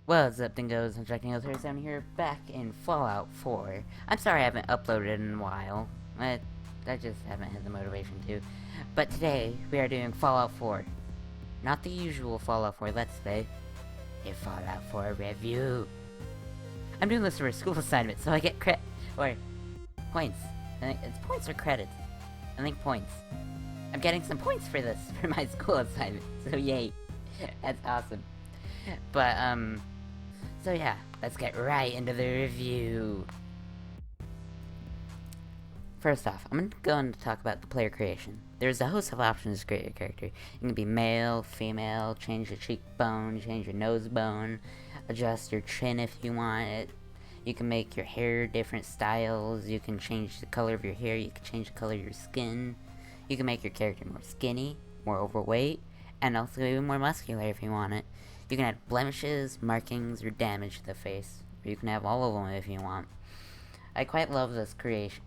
What's up, Dingoes? I'm Jack37 here, back in Fallout 4. I'm sorry I haven't uploaded in a while. I just haven't had the motivation to. But today, we are doing Fallout 4. Not the usual Fallout 4 Let's Play, a Fallout 4 review. I'm doing this for a school assignment, so I get or points. I think it's points or credits. I think points. I'm getting some points for this, for my school assignment, so yay. That's awesome. But, so yeah, let's get right into the review. First off, I'm going to talk about the player creation. There's a host of options to create your character. You can be male, female, change your cheekbone, change your nose bone, adjust your chin if you want it. You can make your hair different styles. You can change the color of your hair. You can change the color of your skin. You can make your character more skinny, more overweight, and also even more muscular if you want it. You can add blemishes, markings, or damage to the face. Or you can have all of them if you want. I quite love this creation,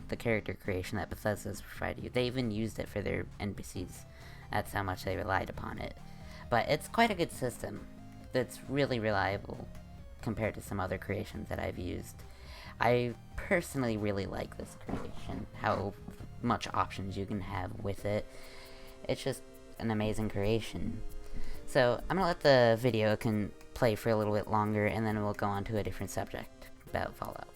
the character creation that Bethesda's provided you. They even used it for their NPCs. That's how much they relied upon it. But it's quite a good system that's really reliable compared to some other creations that I've used. I personally really like this creation, how much options you can have with it. It's just an amazing creation. So I'm gonna let the video play for a little bit longer, and then we'll go on to a different subject about Fallout.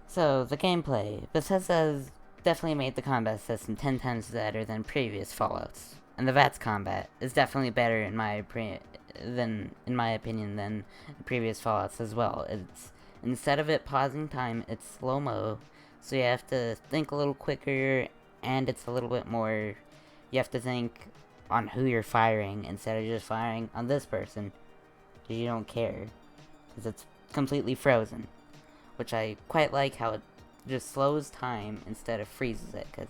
So, the gameplay. Bethesda's definitely made the combat system 10 times better than previous Fallouts. And the VATS combat is definitely better in my opinion than previous Fallouts as well. It's instead of it pausing time, it's slow-mo, so you have to think a little quicker, and it's a little bit more, you have to think on who you're firing instead of just firing on this person, because you don't care, because it's completely frozen. Which I quite like how it just slows time instead of freezes it, because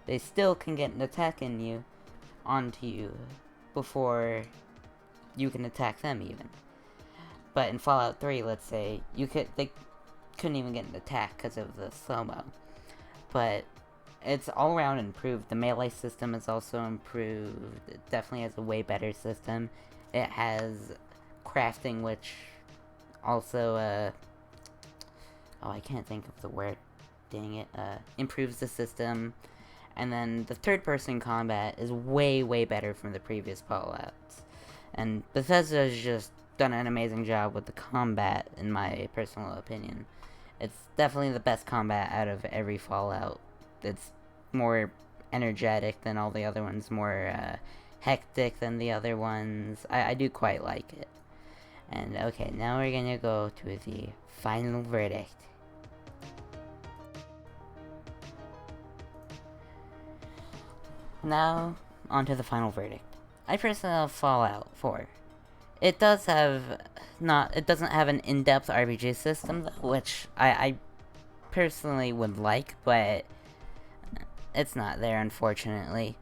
they still can get an attack onto you before you can attack them even. But in Fallout 3, let's say, they couldn't even get an attack because of the slow-mo. But it's all around improved. The melee system is also improved. It definitely has a way better system. It has crafting, which also, oh, I can't think of the word. Dang it. Improves the system. And then the third-person combat is way, way better from the previous Fallouts. And Bethesda has just done an amazing job with the combat, in my personal opinion. It's definitely the best combat out of every Fallout. It's more energetic than all the other ones, more hectic than the other ones. I do quite like it. And okay, now we're gonna go to the final verdict. Now, onto the final verdict. I personally love Fallout 4. It doesn't have an in-depth RPG system, which I personally would like, but it's not there, unfortunately.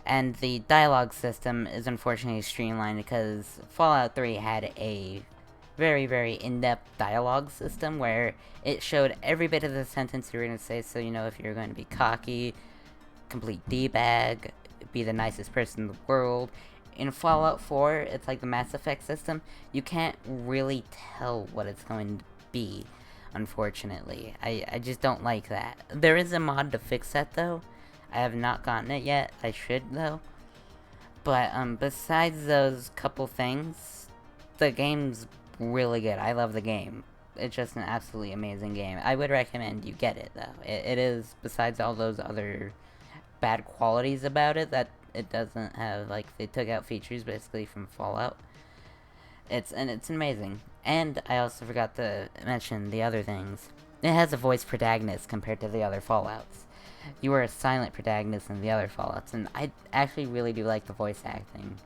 And the dialogue system is unfortunately streamlined because Fallout 3 had a very, very in-depth dialogue system where it showed every bit of the sentence you were going to say, so you know if you're going to be cocky, complete D-bag, be the nicest person in the world, in Fallout 4, it's like the Mass Effect system. You can't really tell what it's going to be, unfortunately. I just don't like that. There is a mod to fix that, though. I have not gotten it yet. I should, though. But, besides those couple things, the game's really good. I love the game. It's just an absolutely amazing game. I would recommend you get it, though. It is, besides all those other bad qualities about it, that it doesn't have, like, they took out features, basically, from Fallout. It's amazing. And I also forgot to mention the other things. It has a voice protagonist compared to the other Fallouts. You are a silent protagonist in the other Fallouts, and I actually really do like the voice acting.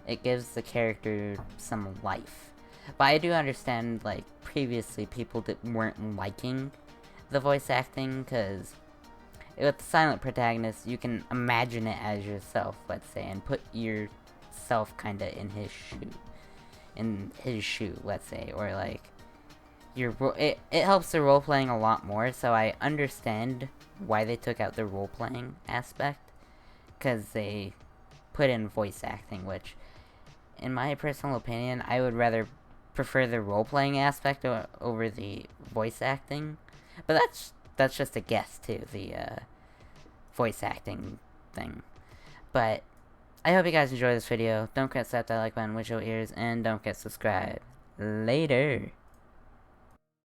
It gives the character some life. But I do understand, like, previously people that weren't liking the voice acting, because with the silent protagonist, you can imagine it as yourself, let's say, and put yourself kinda in his shoe, let's say, or like, it helps the role-playing a lot more, so I understand why they took out the role-playing aspect, because they put in voice acting, which, in my personal opinion, I would rather prefer the role-playing aspect over the voice acting, but that's just a guess, too, the voice acting thing. But I hope you guys enjoy this video. Don't forget to slap that like button with your ears, and don't forget to subscribe. Later.